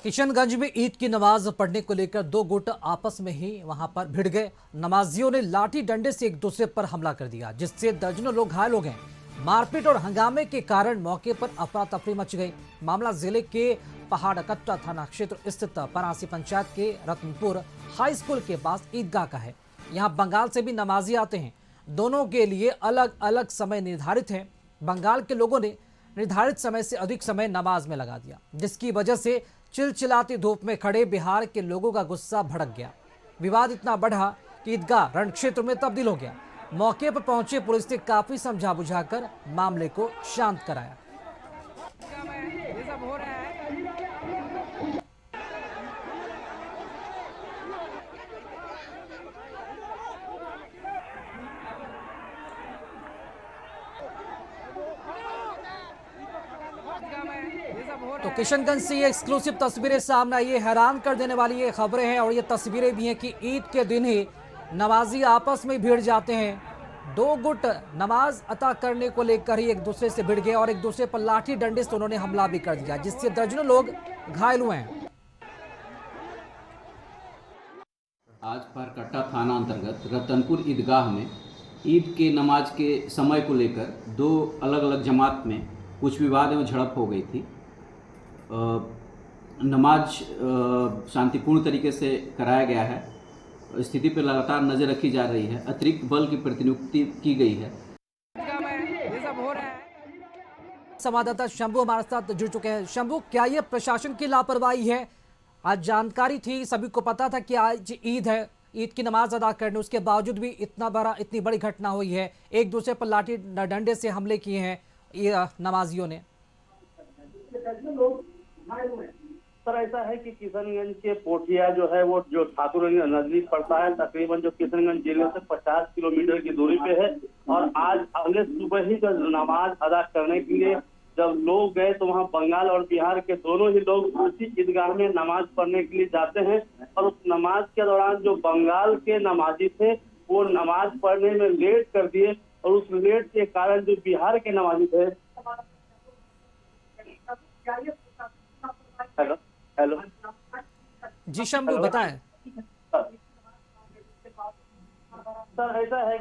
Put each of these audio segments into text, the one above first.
किशनगंज में ईद की नमाज पढ़ने को लेकर दो गुट आपस में ही वहां पर भिड़ गए। नमाजियों ने लाठी डंडे से एक दूसरे पर हमला कर दिया, जिससे दर्जनों लोग घायल हो गए। मारपीट और हंगामे के कारण मौके पर अफरा तफरी मच गई। मामला जिले के पहाड़कट्टा थाना क्षेत्र स्थित परासी पंचायत के रतनपुर हाई स्कूल के पास ईदगाह का है। यहाँ बंगाल से भी नमाजी आते हैं। दोनों के लिए अलग अलग समय निर्धारित है। बंगाल के लोगों ने निर्धारित समय से अधिक समय नमाज में लगा दिया, जिसकी वजह से चिलचिलाती धूप में खड़े बिहार के लोगों का गुस्सा भड़क गया। विवाद इतना बढ़ा कि ईदगाह रण क्षेत्र में तब्दील हो गया। मौके पर पहुंचे पुलिस ने काफी समझा बुझाकर मामले को शांत कराया। तो किशनगंज से ये एक्सक्लूसिव तस्वीरें सामने आई है। हैरान कर देने वाली ये खबरें हैं और ये तस्वीरें भी हैं कि ईद के दिन ही नमाजी आपस में भिड़ जाते हैं। दो गुट नमाज अता करने को लेकर ही एक दूसरे से भिड़ गए और एक दूसरे पर लाठी डंडे से उन्होंने हमला भी कर दिया, जिससे दर्जनों लोग घायल हुए हैं। आज पहाड़कट्टा थाना अंतर्गत रतनपुर ईदगाह में ईद के नमाज के समय को लेकर दो अलग अलग जमात में कुछ विवाद एवं झड़प हो गई थी। नमाज शांतिपूर्ण तरीके से कराया गया है। स्थिति पर लगातार नज़र रखी जा रही है। अतिरिक्त बल की प्रतिनियुक्ति की गई है। संवाददाता शंभू हमारे साथ जुड़ चुके हैं। शंभू, क्या ये प्रशासन की लापरवाही है? आज जानकारी थी, सभी को पता था कि आज ईद है, ईद की नमाज अदा करने, उसके बावजूद भी इतनी बड़ी घटना हुई है। एक दूसरे पर लाठी डंडे से हमले किए हैं ये नमाजियों ने। सर, ऐसा है कि किशनगंज के पोठिया जो है वो जो ठाकुरगंज नजदीक पड़ता है, तकरीबन जो किशनगंज जिले से 50 किलोमीटर की दूरी पे है। और आज अगले सुबह ही जब नमाज अदा करने के लिए जब लोग गए तो वहाँ बंगाल और बिहार के दोनों ही लोग उसी ईदगाह में नमाज पढ़ने के लिए जाते हैं। और उस नमाज के दौरान जो बंगाल के नमाजी थे वो नमाज पढ़ने में लेट कर दिए और उस लेट के कारण जो बिहार के नमाजी थे। हेलो हेलो जी शंभू, बताएं। सर, ऐसा है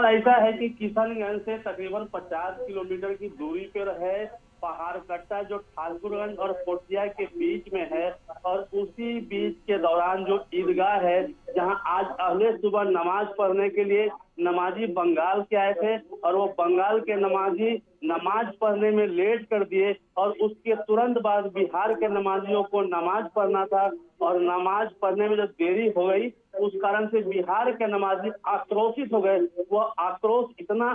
ऐसा है कि किशनगंज से तकरीबन 50 किलोमीटर की दूरी पर है पहाड़कट्टा, जो ठाकुरगंज और पोठिया के बीच में है। और उसी बीच के दौरान जो ईदगाह है, जहां आज अगले सुबह नमाज पढ़ने के लिए नमाजी बंगाल के आए थे और वो बंगाल के नमाजी नमाज पढ़ने में लेट कर दिए। और उसके तुरंत बाद बिहार के नमाजियों को नमाज पढ़ना था और नमाज पढ़ने में जब देरी हो गई उस कारण से बिहार के नमाजी आक्रोशित हो गए। वह आक्रोश इतना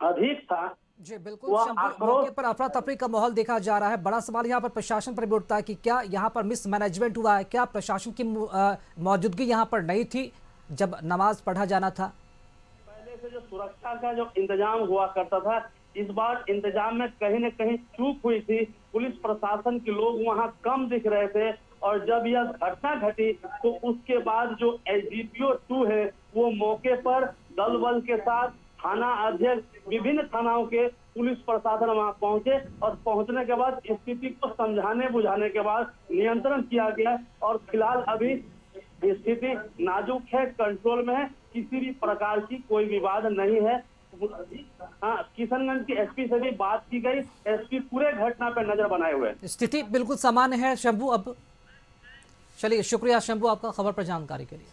अधिक था। जी बिल्कुल शंभू, मौके पर अफरा तफरी का माहौल देखा जा रहा है। बड़ा सवाल यहाँ पर प्रशासन पर भी उठता है कि क्या यहाँ पर मिसमैनेजमेंट हुआ है? क्या प्रशासन की मौजूदगी यहाँ पर नहीं थी जब नमाज पढ़ा जाना था? पहले से जो सुरक्षा का जो इंतजाम हुआ करता था, इस बार इंतजाम में कहीं न कहीं चूक हुई थी। पुलिस प्रशासन के लोग वहां कम दिख रहे थे। और जब यह घटना घटी तो उसके बाद जो एसडीपीओ 2 है वो मौके पर दल बल के साथ थाना अध्यक्ष, विभिन्न थानाओं के पुलिस प्रशासन वहां पहुंचे और पहुंचने के बाद स्थिति को समझाने बुझाने के बाद नियंत्रण किया गया। और फिलहाल अभी स्थिति नाजुक है, कंट्रोल में है, किसी भी प्रकार की कोई विवाद नहीं है। हाँ, किशनगंज की एसपी से भी बात की गई। एसपी पूरे घटना पर नजर बनाए हुए। स्थिति बिल्कुल सामान्य है शंभू। अब चलिए, शुक्रिया शंभू आपका खबर पर जानकारी के लिए।